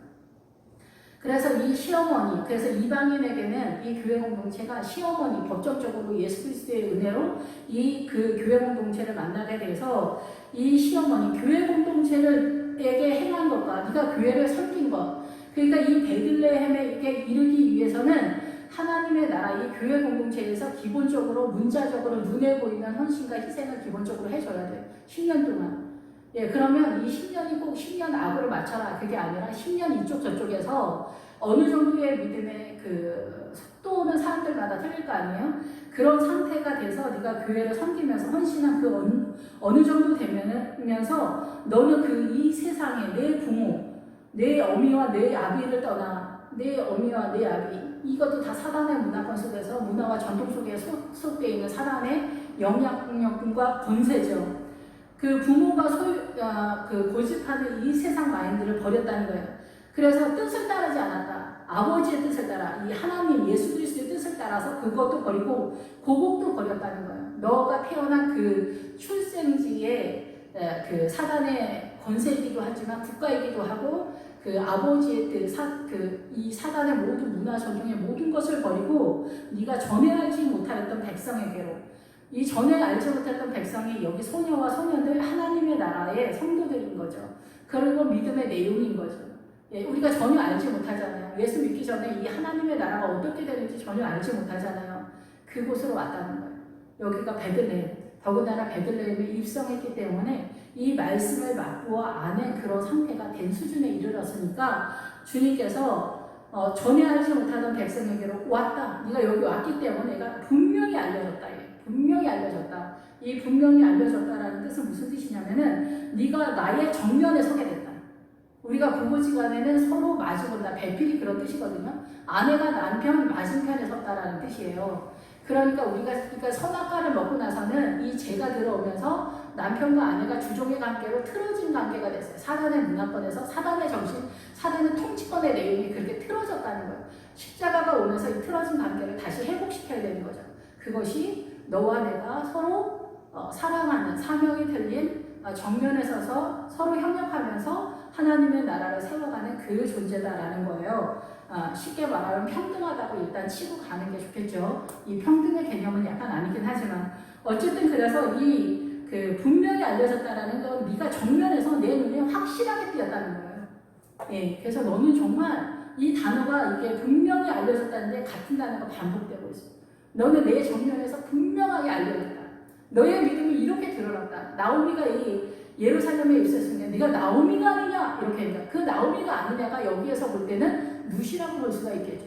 그래서 이 시어머니, 그래서 이방인에게는 이 교회 공동체가 시어머니, 법적적으로 예수 그리스도의 은혜로 이 그 교회 공동체를 만나게 돼서 이 시어머니, 교회 공동체에게 행한 것과 네가 교회를 섬긴 것, 그러니까 이 베들레헴에 이르기 위해서는 하나님의 나라, 이 교회 공동체에서 기본적으로 문자적으로 눈에 보이는 헌신과 희생을 기본적으로 해줘야 돼요. 10년 동안. 예, 그러면 이 10년이 꼭 10년 악으로 맞춰라. 그게 아니라 10년 이쪽 저쪽에서 어느 정도의 믿음의 그 속도는 사람들마다 틀릴 거 아니에요? 그런 상태가 돼서 네가 교회를 섬기면서 헌신한 그 어느 정도 되면서 너는 이 세상에 내 부모, 내 어미와 내 아비를 떠나 내 어미와 내 아비, 이것도 다 사단의 문화권 속에서 문화와 전통 속에 속되어 있는 사단의 영향력과 권세죠. 그 부모가 고집하는 이 세상 마인드를 버렸다는 거예요. 그래서 뜻을 따르지 않았다. 아버지의 뜻을 따라, 이 하나님 예수 그리스도의 뜻을 따라서 그것도 버리고 고국도 버렸다는 거예요. 너가 태어난 그 출생지에 그 사단의 권세이기도 하지만 국가이기도 하고 그 아버지의 이 사단의 모든 문화 전통의 모든 것을 버리고 네가 전에 알지 못하였던 백성에게로, 이 전에 알지 못했던 백성이 여기 소녀와 소년들 하나님의 나라의 성도들인 거죠. 그리고 믿음의 내용인 거죠. 예, 우리가 전혀 알지 못하잖아요. 예수 믿기 전에 이 하나님의 나라가 어떻게 되는지 전혀 알지 못하잖아요. 그곳으로 왔다는 거예요. 여기가 베들레헴, 더군다나 베들레헴에 입성했기 때문에 이 말씀을 맛보아 아는 그런 상태가 된 수준에 이르렀으니까 주님께서 전에 알지 못하던 백성에게로 왔다. 네가 여기 왔기 때문에 내가 분명히 알려줬다. 분명히 알려줬다. 이 분명히 알려줬다라는 뜻은 무슨 뜻이냐면은 네가 나의 정면에 서게 됐다. 우리가 부부지간에는 서로 마주본다. 배필이 그런 뜻이거든요. 아내가 남편 맞은편에 섰다라는 뜻이에요. 그러니까 우리가 선악과를 먹고 나서는 이 죄가 들어오면서 남편과 아내가 주종의 관계로 틀어진 관계가 됐어요. 사단의 문화권에서 사단의 정신, 사단의 통치권의 내용이 그렇게 틀어졌다는 거예요. 십자가가 오면서 이 틀어진 관계를 다시 회복시켜야 되는 거죠. 그것이 너와 내가 서로 사랑하는 사명이 들린 정면에 서서 서로 협력하면서 하나님의 나라를 세워가는 그 존재다라는 거예요. 쉽게 말하면 평등하다고 일단 치고 가는 게 좋겠죠. 이 평등의 개념은 약간 아니긴 하지만 어쨌든 그래서 그 분명히 알려졌다라는 건 네가 정면에서 내 눈에 확실하게 띄었다는 거예요. 예, 그래서 너는 정말 이 단어가 이게 분명히 알려졌다는데 같은 단어가 반복되고 있어. 너는 내 정면에서 분명하게 알려졌다. 너의 믿음이 이렇게 드러났다. 나오미가 이 예루살렘에 있었으니까 네가 나오미가 아니냐 이렇게 했다. 그 나오미가 아니냐가 여기에서 볼 때는 룻이라고 볼 수가 있겠죠.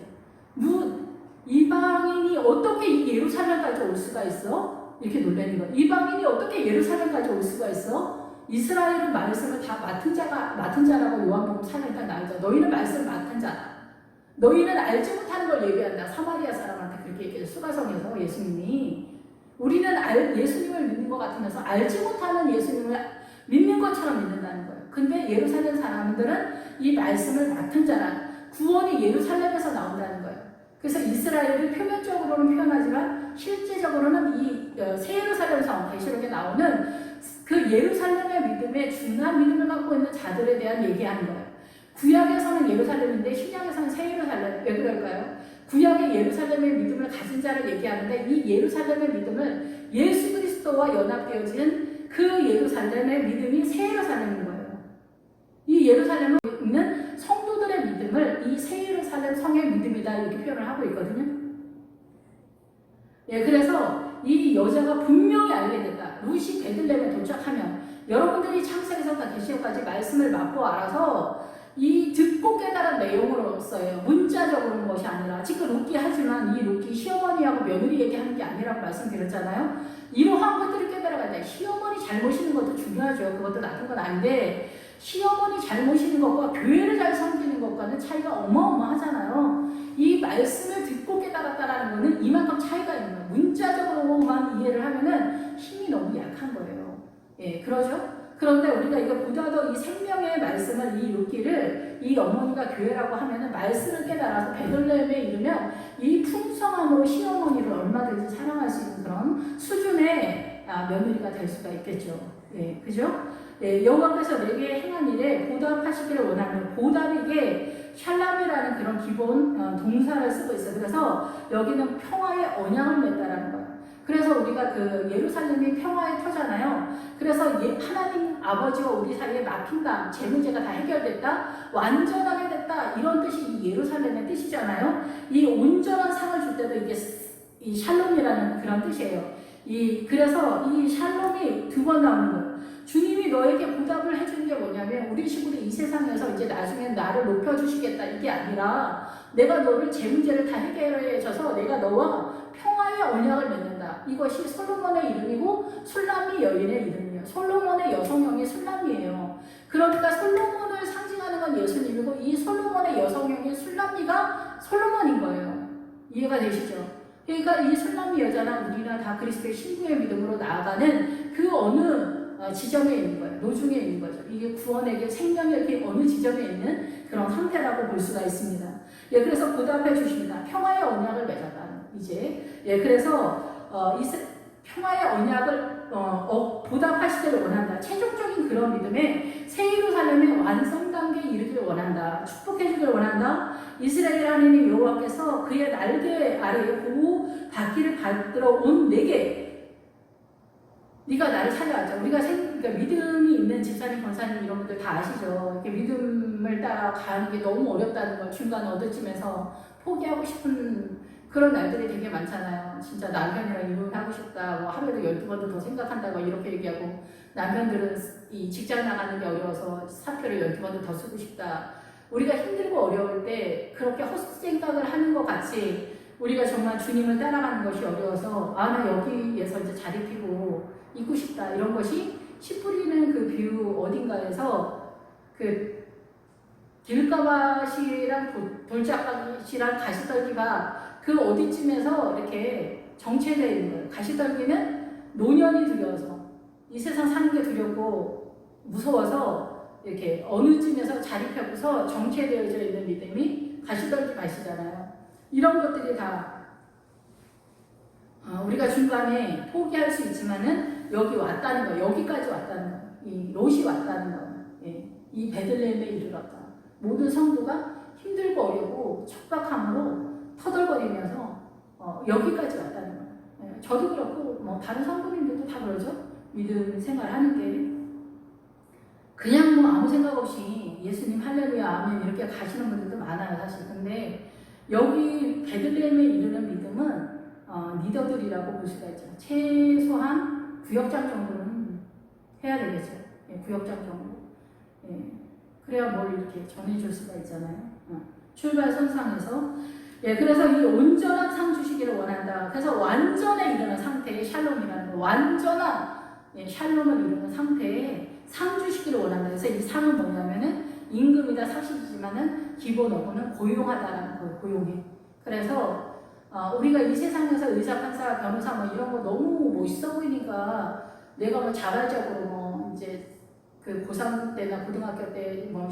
룻, 이방인이 어떻게 이 예루살렘까지 올 수가 있어? 이렇게 놀라는 거야. 이방인이 어떻게 예루살렘까지 올 수가 있어? 이스라엘은 말씀을 다 맡은 자라고 요한복음 4장에 나오죠. 너희는 말씀을 맡은 자다. 너희는 알지 못하는 걸 예비한다. 사마리아 사람한테 그렇게 얘기해요. 수가성에서 예수님이. 우리는 예수님을 믿는 것 같으면서 알지 못하는 예수님을 믿는 것처럼 믿는다는 거예요. 근데 예루살렘 사람들은 이 말씀을 맡은 자라, 구원이 예루살렘에서 나온다는 거예요. 그래서 이스라엘을 표면적으로는 표현하지만 실제적으로는 이 새 예루살렘 성 계시록에 나오는 그 예루살렘의 믿음에 중요한 믿음을 갖고 있는 자들에 대한 얘기하는 거예요. 구약에서는 예루살렘인데 신약에서는 새 예루살렘. 왜 그럴까요? 구약의 예루살렘의 믿음을 가진 자를 얘기하는데 이 예루살렘의 믿음을 예수 그리스도와 연합되어진 그 예루살렘의 믿음이 새 예루살렘인 거예요. 이 예루살렘에 있는 성도들의 믿음을 이 새 예루살렘 성의 믿음이다 이렇게 표현을 하고 있거든요. 예, 그래서 이 여자가 분명히 알게 됐다. 룻이 베들레헴에 도착하면 여러분들이 창세기서부터 계시록까지 말씀을 맛보 알아서 이 듣고 깨달은 내용으로서요. 문자적으로는 것이 아니라 지금 룻기 하지만 이 룻기 시어머니하고 며느리 얘기하는 게 아니라고 말씀드렸잖아요. 이러한 것들을 깨달아야 돼. 시어머니 잘 모시는 것도 중요하죠. 그것도 나쁜 건 아닌데 시어머니 잘 모시는 것과 교회를 잘 섬기는 것과는 차이가 어마어마하잖아요. 이 말씀을 듣고 깨달았다라는 것은 이만큼 차이가 있는 거예요. 문자적으로만 이해를 하면은 힘이 너무 약한 거예요. 예, 그러죠? 그런데 우리가 이거 보다 더 이 생명의 말씀을 이 룻기를 이 어머니가 교회라고 하면은 말씀을 깨달아서 베들레헴에 이르면 이 풍성함으로 시어머니를 얼마든지 사랑할 수 있는 그런 수준의 며느리가 될 수가 있겠죠. 예, 그죠? 예, 여호와께서 내게 행한 일에 보답하시기를 원하는 보답이게 샬람이라는 그런 기본 동사를 쓰고 있어요. 그래서 여기는 평화의 언약을 맺다라는 거예요. 그래서 우리가 그 예루살렘이 평화의 터잖아요. 그래서 하나님 아버지와 우리 사이에 막힌다, 제 문제가 다 해결됐다, 완전하게 됐다 이런 뜻이 이 예루살렘의 뜻이잖아요. 이 온전한 상을 줄 때도 이게 이 샬롬이라는 그런 뜻이에요. 그래서 이 샬롬이 두 번 나오는 거예요. 주님이 너에게 보답을 해주는 게 뭐냐면 우리 식구도 이 세상에서 이제 나중에 나를 높여주시겠다 이게 아니라 내가 너를 제 문제를 다 해결해줘서 내가 너와 평화의 언약을 맺는다. 이것이 솔로몬의 이름이고 술람미 여인의 이름이에요. 솔로몬의 여성형이 술람미예요. 그러니까 솔로몬을 상징하는 건 예수님이고 이 솔로몬의 여성형인 술람미가 솔로몬인 거예요. 이해가 되시죠? 그러니까 이 술람미 여자나 우리나 다 그리스도의 신부의 믿음으로 나아가는 그 어느 지점에 있는 거예요. 노중에 있는 거죠. 이게 구원에게 생명의 이렇게 어느 지점에 있는 그런 상태라고 볼 수가 있습니다. 예, 그래서 보답해 주십니다. 평화의 언약을 맺었다. 이제 예, 그래서 평화의 언약을 보답하시기를 원한다. 최종적인 그런 믿음에 새 예루살렘의 완성 단계에 이르기를 원한다. 축복해주기를 원한다. 이스라엘 하나님 여호와께서 그의 날개 아래에 보호 받기를 받들어 온 내게 네가 나를 찾아왔자. 우리가 그러니까 믿음이 있는 집사님, 권사님 이런 분들 다 아시죠? 이렇게 믿음을 따라 가는 게 너무 어렵다는 걸 중간 어디쯤에서 포기하고 싶은 그런 날들이 되게 많잖아요. 진짜 남편이랑 이혼을 하고 싶다. 뭐 하루에도 12번도 더 생각한다고 이렇게 얘기하고, 남편들은 이 직장 나가는 게 어려워서 사표를 12번도 더 쓰고 싶다. 우리가 힘들고 어려울 때 그렇게 헛생각을 하는 것 같이 우리가 정말 주님을 따라가는 것이 어려워서 나 여기에서 이제 자리 피고 있고 싶다. 이런 것이 씨 뿌리는 그 비유 어딘가에서 그 길가밭이랑 돌짝밭이랑 가시떨기가 그 어디쯤에서 이렇게 정체되어 있는 거예요. 가시떨기는 노년이 두려워서 이 세상 사는 게 두렵고 무서워서 이렇게 어느 쯤에서 자리 펴고서 정체되어져 있는 믿음이 가시떨기 밭이잖아요. 이런 것들이 다 우리가 중간에 포기할 수 있지만은 여기 왔다는 거, 여기까지 왔다는 거, 이 롯이 왔다는 거, 이 베들레헴에 이르렀다. 모든 성도가 힘들고 어렵고 척박함으로 터덜거리면서 여기까지 왔다는 거예요. 저도 그렇고 뭐 다른 성도님들도 다 그러죠. 믿음 생활하는 게 그냥 뭐 아무 생각 없이 예수님 할렐루야 아멘 이렇게 가시는 분들도 많아요 사실. 근데 여기 베들레헴에 이르는 믿음은 리더들이라고 볼 수가 있죠. 최소한 구역장 정도는 해야 되겠죠. 구역장 정도. 그래야 뭘 이렇게 전해줄 수가 있잖아요. 출발 선상에서. 그래서 이 온전한 상 주시기를 원한다. 그래서 완전에 이르는 상태의 샬롬이라는 거. 완전한 샬롬을 이루는 상태에 상 주시기를 원한다. 그래서 이 상은 뭐냐면은 임금이다 사실이지만은 기본 어구는 고용하다라는 거예요. 고용해. 그래서 우리가 이 세상에서 의사, 판사, 변호사 뭐 이런 거 너무 멋있어 보이니까 내가 뭐 자발적으로 뭐 이제 그 고3 때나 고등학교 때 뭐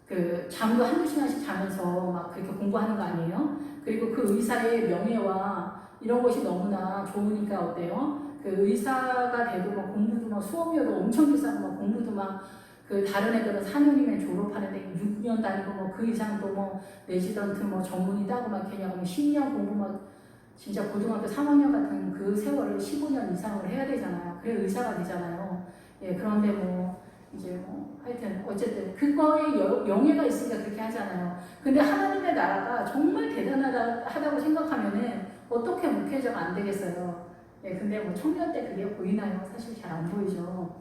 그 잠도 한두 시간씩 자면서 막 그렇게 공부하는 거 아니에요? 그리고 그 의사의 명예와 이런 것이 너무나 좋으니까 어때요? 그 의사가 돼도 막 공부도 막 수업료도 엄청 비싸고 막 공부도 막 그 다른 애들은 4년이면 졸업하는데 6년 다니고 뭐 그 이상도 뭐 레지던트 뭐 전문의 따고 막 그냥 뭐 10년 공부 막 진짜 고등학교 3학년 같은 그 세월을 15년 이상을 해야 되잖아요. 그래 의사가 되잖아요. 그런데 뭐 이제 뭐 하여튼 어쨌든 그거에 영예가 있으니까 그렇게 하잖아요. 근데 하나님의 나라가 정말 대단하다고 생각하면은 어떻게 목회자가 안 되겠어요. 근데 뭐 청년 때 그게 보이나요? 사실 잘 안 보이죠.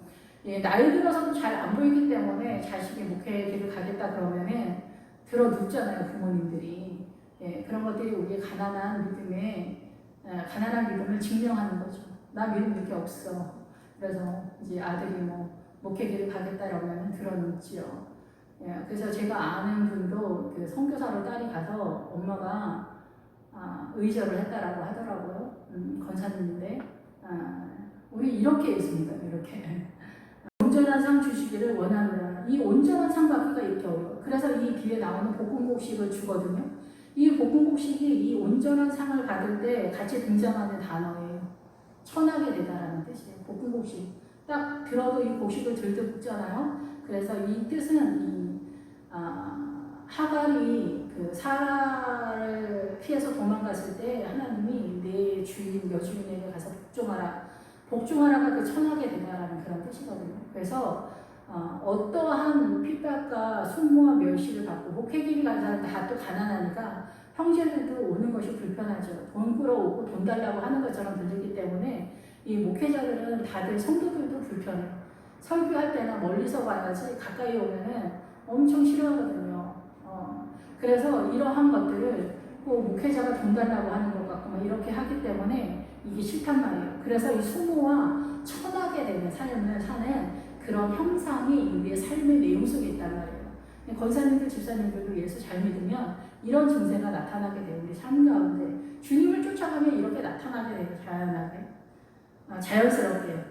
나이 들어서도 잘 안 보이기 때문에 자식이 목회 길을 가겠다 그러면은 들어 눕잖아요, 부모님들이. 그런 것들이 우리의 가난한 믿음을 증명하는 거죠. 나 믿음 이렇게 없어. 그래서 이제 아들이 뭐 목회 길을 가겠다라고 들어 눕지요. 그래서 제가 아는 분도 그 선교사로 딸이 가서 엄마가 의절을 했다라고 하더라고요. 권사님인데 우리 이렇게 있습니다. 이렇게 온전한 상 주시기를 원합니다. 이 온전한 상 받기가 이렇게 어려워요. 그래서 이 뒤에 나오는 볶음곡식을 주거든요. 이 볶음곡식이 이 온전한 상을 받을 때 같이 등장하는 단어예요. 천하게 되다라는 뜻이에요. 볶음곡식. 딱 들어도 이 곡식을 들듣잖아요. 그래서 이 뜻은 하갈이 그 사라를 피해서 도망갔을 때 하나님이 내 주인 여주인에게 가서 복종하라가 그 천하게 되다라는 그런 뜻이거든요. 그래서 어떠한 핍박과 순모와 멸시를 받고 목회길이 간 사람 다 또 가난하니까 형제들도 오는 것이 불편하죠. 돈 끌어오고 돈 달라고 하는 것처럼 들리기 때문에 이 목회자들은 다들 성도들도 불편해요. 설교할 때나 멀리서 봐야지 가까이 오면은 엄청 싫어하거든요. 그래서 이러한 것들을 꼭 목회자가 돈 달라고 하는 것 같고 막 이렇게 하기 때문에 이게 싫단 말이에요. 그래서 이 수모와 천하게 되는 삶을 사는 그런 형상이 우리의 삶의 내용 속에 있단 말이에요. 권사님들, 집사님들도 예수 잘 믿으면 이런 증세가 나타나게 돼요. 우리 삶 가운데 주님을 쫓아가면 이렇게 나타나게 돼요. 자연스럽게.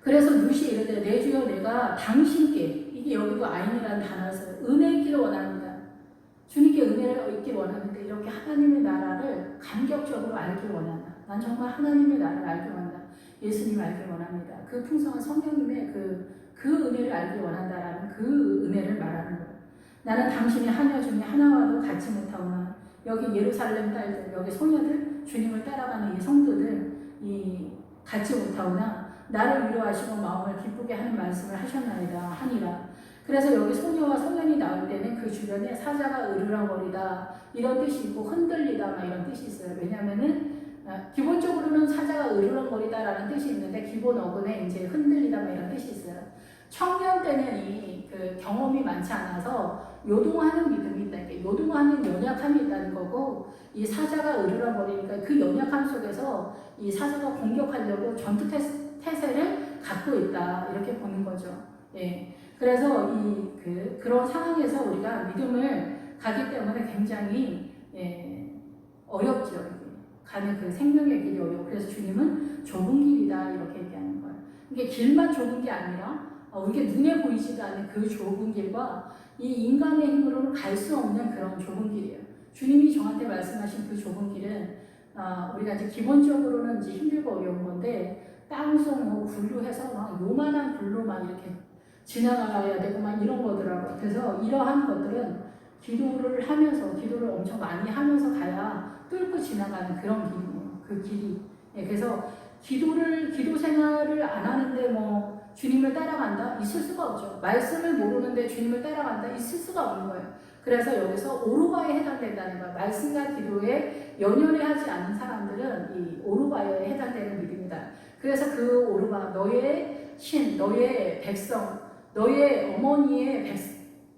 그래서 루시 이르되 내 주여 내가 당신께, 이게 여기도 아인이라는 단어에서 은혜의 길을 원합니다. 주님께 은혜를 얻기 원하는데 이렇게 하나님의 나라를 감격적으로 알기 원한다. 난 정말 하나님의 나라를 알기 원한다. 예수님 알길 원합니다. 그 풍성한 성령님의 그 은혜를 알길 원한다라는 그 은혜를 말하는 거예요. 나는 당신이 하녀 중에 하나와도 같이 못하오나 여기 예루살렘 딸들, 여기 소녀들, 주님을 따라가는 이 성도들 같이 못하오나 나를 위로하시고 마음을 기쁘게 하는 말씀을 하셨나이다 하니라. 그래서 여기 소녀와 소년이 나올 때는 그 주변에 사자가 으르렁거리다 이런 뜻이 있고 흔들리다 막 이런 뜻이 있어요. 왜냐하면은 기본적으로는 사자가 으르렁거리다라는 뜻이 있는데 기본 어근에 이제 흔들리다 막 이런 뜻이 있어요. 청년 때는 그 경험이 많지 않아서 요동하는 믿음이 있다. 요동하는 연약함이 있다는 거고 이 사자가 으르렁거리니까 그 연약함 속에서 이 사자가 공격하려고 전투 태세를 갖고 있다 이렇게 보는 거죠. 예. 그래서 그런 상황에서 우리가 믿음을 가기 때문에 굉장히 어렵죠. 가는 그 생명의 길이 어려워. 그래서 주님은 좁은 길이다 이렇게 얘기하는 거예요. 이게 길만 좁은 게 아니라 이게 눈에 보이지도 않는 그 좁은 길과 이 인간의 힘으로는 갈 수 없는 그런 좁은 길이에요. 주님이 저한테 말씀하신 그 좁은 길은 우리가 이제 기본적으로는 이제 힘들고 어려운 건데 땅속 굴로해서 막 요만한 굴로만 이렇게 지나가야 되고 막 이런 거더라고요. 그래서 이러한 것들은 기도를 하면서 기도를 엄청 많이 하면서 가야 뚫고 지나가는 그런 길이에요. 그 길이. 그래서 기도 생활을 안 하는데 뭐 주님을 따라간다? 있을 수가 없죠. 말씀을 모르는데 주님을 따라간다? 있을 수가 없는 거예요. 그래서 여기서 오르바에 해당된다는 거예요. 말씀과 기도에 연연해 하지 않는 사람들은 이 오르바에 해당되는 믿음이다. 그래서 그 오르바, 너의 신, 너의 백성, 너의 어머니의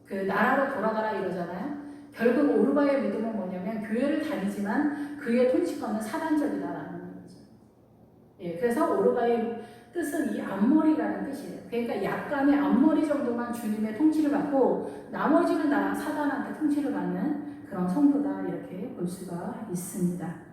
그 나라로 돌아가라 이러잖아요. 결국 오르바의 믿음은 뭐냐면 교회를 다니지만 그의 통치권은 사단적이다라는 거죠. 그래서 오르바의 뜻은 이 앞머리라는 뜻이에요. 그러니까 약간의 앞머리 정도만 주님의 통치를 받고 나머지는 다 사단한테 통치를 받는 그런 성도다 이렇게 볼 수가 있습니다.